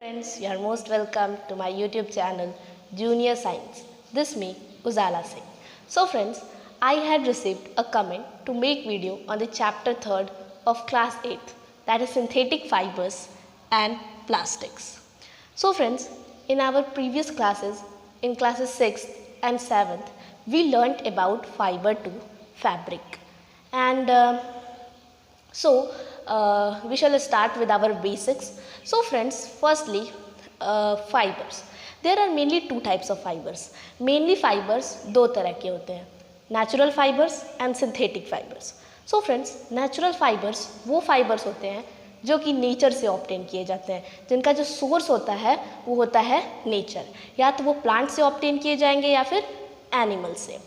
Friends, you are most welcome to my YouTube channel Junior Science. This me Uzala Singh. So friends, I had received a comment to make video on the chapter 3rd of class 8th, that is synthetic fibers and plastics. So friends, in our previous classes, in classes 6th and 7th, we learnt about fiber to fabric. And we shall start with our basics. So friends, firstly, fibers. There are mainly two types of fibers. Mainly fibers दो तरह के होते हैं, natural fibers and synthetic fibers. So friends, natural fibers वो fibers होते हैं जो कि नेचर से ऑब्टेन किए जाते हैं, जिनका जो सोर्स होता है वो होता है नेचर, या तो वो प्लांट से ऑब्टेन किए जाएंगे या फिर एनिमल से.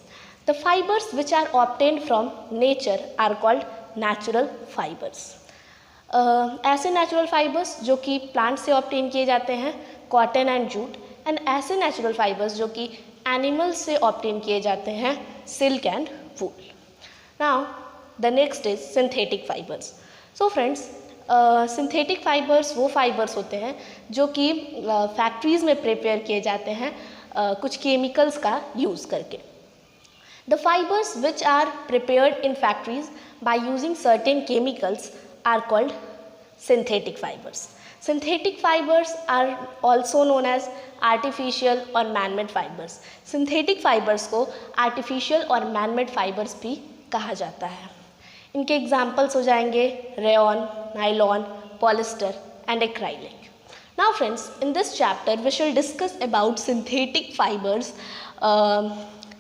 The fibres which are obtain from nature are called natural fibres. ऐसे नेचुरल फाइबर्स जो कि प्लांट से ऑब्टेन किए जाते हैं, कॉटन एंड जूट, एंड ऐसे नेचुरल फाइबर्स जो कि एनिमल से ऑब्टेन किए जाते हैं, silk and wool. Now the next is synthetic fibres. So friends, synthetic fibres वो फाइबर्स होते हैं जो कि फैक्ट्रीज़ में प्रिपेयर किए जाते हैं कुछ केमिकल्स का यूज़ करके. The fibers which are prepared in factories by using certain chemicals are called synthetic fibers. Synthetic fibers are also known as artificial or man-made fibers. Synthetic fibers को artificial और man-made fibers भी कहा जाता है. इनके examples हो जाएंगे rayon, nylon, polyester and acrylic. Now friends, in this chapter we shall discuss about synthetic fibers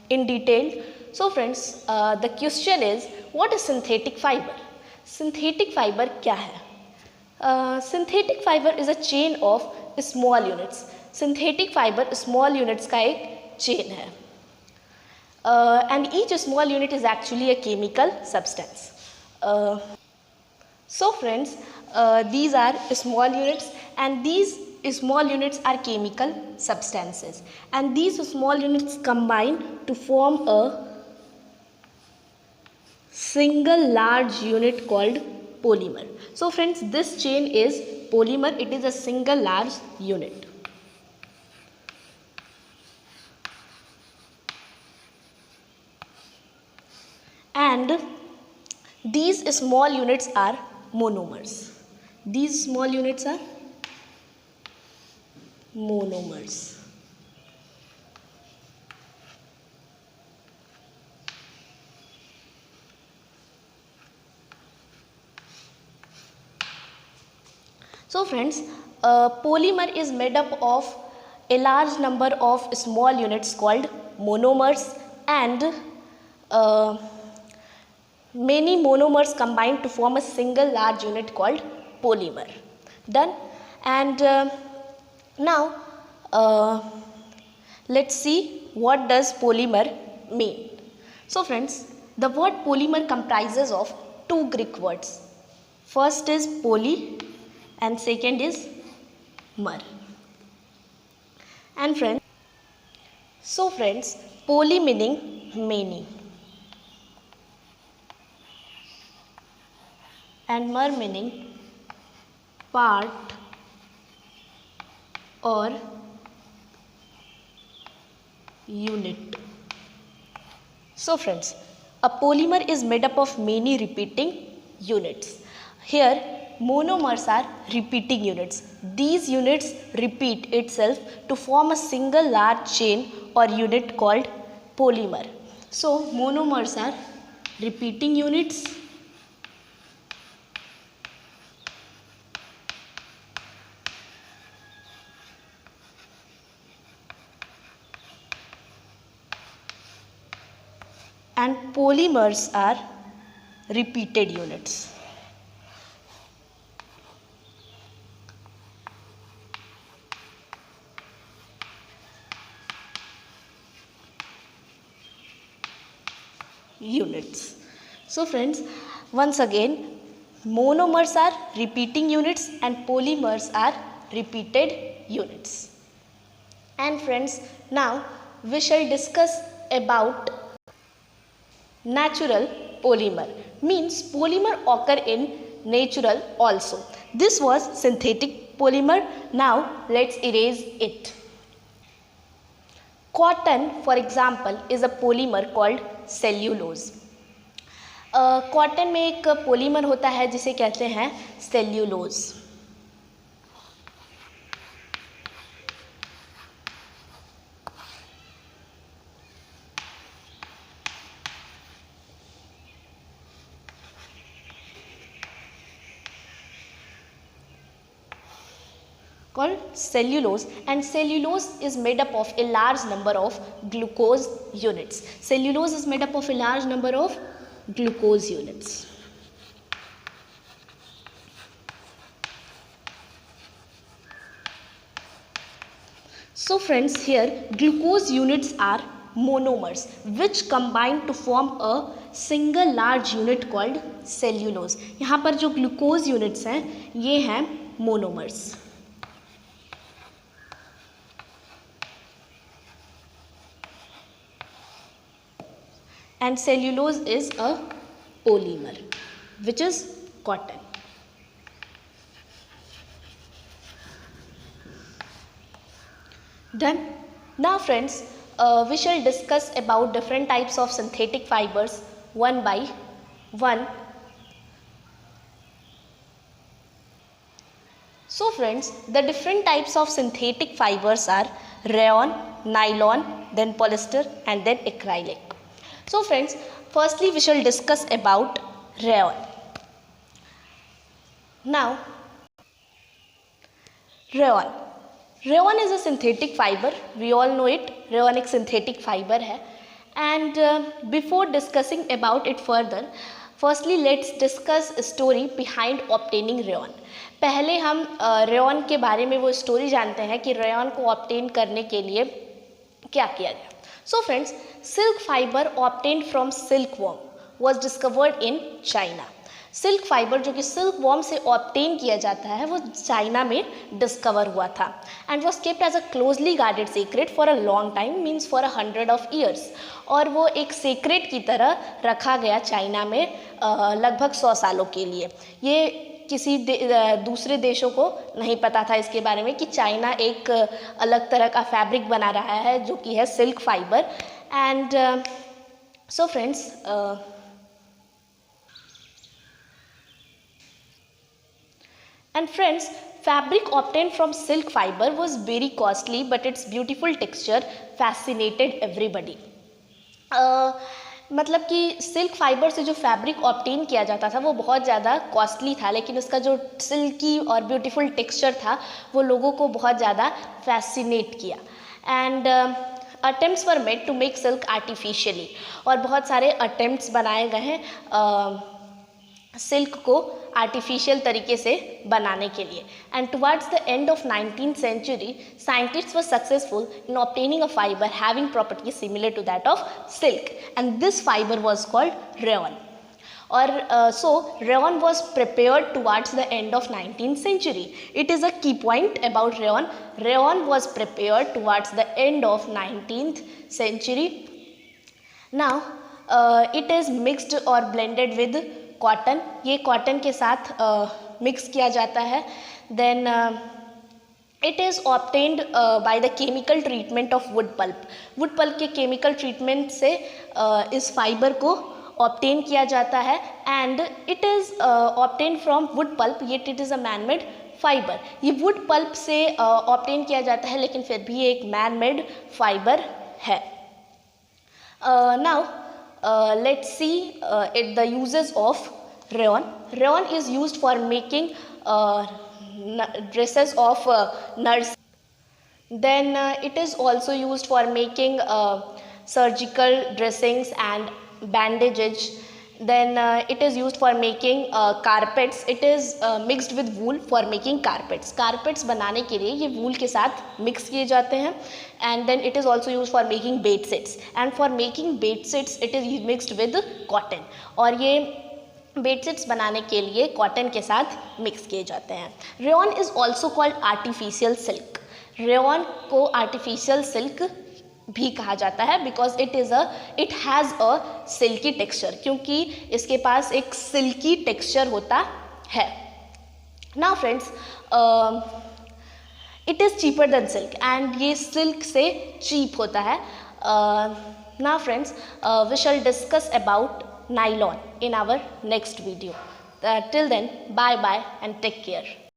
in detail. So friends, the question is, what is synthetic fiber? Synthetic fiber क्या है? Synthetic fiber is a chain of small units. Synthetic fiber small units का एक chain है. And each small unit is actually a chemical substance. So friends, these are small units, and these small units are chemical substances, and these small units combine to form a single large unit called polymer. So friends, this chain is polymer. It is a single large unit. And these small units are monomers. These small units are monomers. So friends, polymer is made up of a large number of small units called monomers, and many monomers combine to form a single large unit called polymer. Done. And now let's see what does polymer mean. So friends, the word polymer comprises of two Greek words. First is poly and second is mer. And friends, poly meaning many and mer meaning part or unit. So friends, a polymer is made up of many repeating units. Here monomers are repeating units. These units repeat itself to form a single large chain or unit called polymer. So monomers are repeating units, and polymers are repeated units. So friends, once again, monomers are repeating units and polymers are repeated units. And friends, now we shall discuss about natural polymer. Means polymer occur in natural also. This was synthetic polymer. Now let's erase it. Cotton, for example, is a polymer called cellulose. Cotton में एक polymer होता है जिसे कहते हैं cellulose. Called cellulose, and cellulose is made up of a large number of glucose units. Cellulose is made up of a large number of glucose units. So friends, here glucose units are monomers which combine to form a single large unit called cellulose. यहाँ पर जो glucose units हैं ये हैं monomers. And cellulose is a polymer which is cotton. Done. Now friends, we shall discuss about different types of synthetic fibers one by one. So friends, the different types of synthetic fibers are rayon, nylon, then polyester and then acrylic. So friends, firstly we shall discuss about rayon. Now, rayon is a synthetic fiber. We all know it. Rayon एक synthetic fiber है. And before discussing about it further, firstly let's discuss a story behind obtaining rayon. पहले हम rayon के बारे में वो story जानते हैं कि rayon को obtain करने के लिए क्या किया गया. So friends, silk fiber obtained from silkworm was discovered in China. Silk fibre जो कि सिल्क वॉर्म से ऑब्टेन किया जाता है वो चाइना में डिस्कवर हुआ था and was kept as a closely guarded secret for a long time, means for 100 of years. और वो एक सीक्रेट की तरह रखा गया चाइना में लगभग 100 सालों के लिए. ये किसी दूसरे देशों को नहीं पता था इसके बारे में कि चाइना एक अलग तरह का फैब्रिक बना रहा है जो कि है silk fibre. And so friends, fabric obtained from silk fiber was very costly, but its beautiful texture fascinated everybody. मतलब कि सिल्क फाइबर से जो फैब्रिक ऑब्टेन किया जाता था वो बहुत ज़्यादा कॉस्टली था, लेकिन उसका जो सिल्की और ब्यूटीफुल टेक्सचर था वो लोगों को बहुत ज़्यादा फैसिनेट किया. And attempts were made to make silk artificially, और बहुत सारे अटेम्प्ट्स बनाए गए हैं सिल्क को आर्टिफिशियल तरीके से बनाने के लिए. And towards the end of 19th century, scientists were successful in obtaining a fibre having properties similar to that of silk, and this fibre was called rayon. और so rayon was prepared towards the end of 19th century. It is a key point about rayon. Rayon was prepared towards the end of 19th century. Now it is mixed और blended with cotton. ये cotton के साथ mix किया जाता है. Then it is obtained by the chemical treatment of wood pulp. Wood pulp के chemical treatment से इस फाइबर को ऑब्टेन किया जाता है. And it is obtain from wood pulp, yet it is a man made fibre. ये wood pulp से obtain किया जाता है लेकिन फिर भी ये एक मैन मेड फाइबर है. Now let's see the uses of rayon. Rayon is used for making dresses of nurse. Then it is also used for making surgical dressings and bandages. Then it is used for making carpets. It is mixed with wool for making carpets. Carpets बनाने के लिए ये wool के साथ mix किए जाते हैं. And then it is also used for making bed sheets. And for making bed sheets it is mixed with cotton. और ये बेड शीट्स बनाने के लिए कॉटन के साथ मिक्स किए जाते हैं. Rayon is also called artificial silk. Rayon को आर्टिफिशियल सिल्क भी कहा जाता है because it has a silky texture, क्योंकि इसके पास एक सिल्की टेक्सचर होता है. Now friends, it is cheaper than silk and ये सिल्क से चीप होता है. Now friends, we shall discuss about nylon in our next video. Till then, bye bye and take care.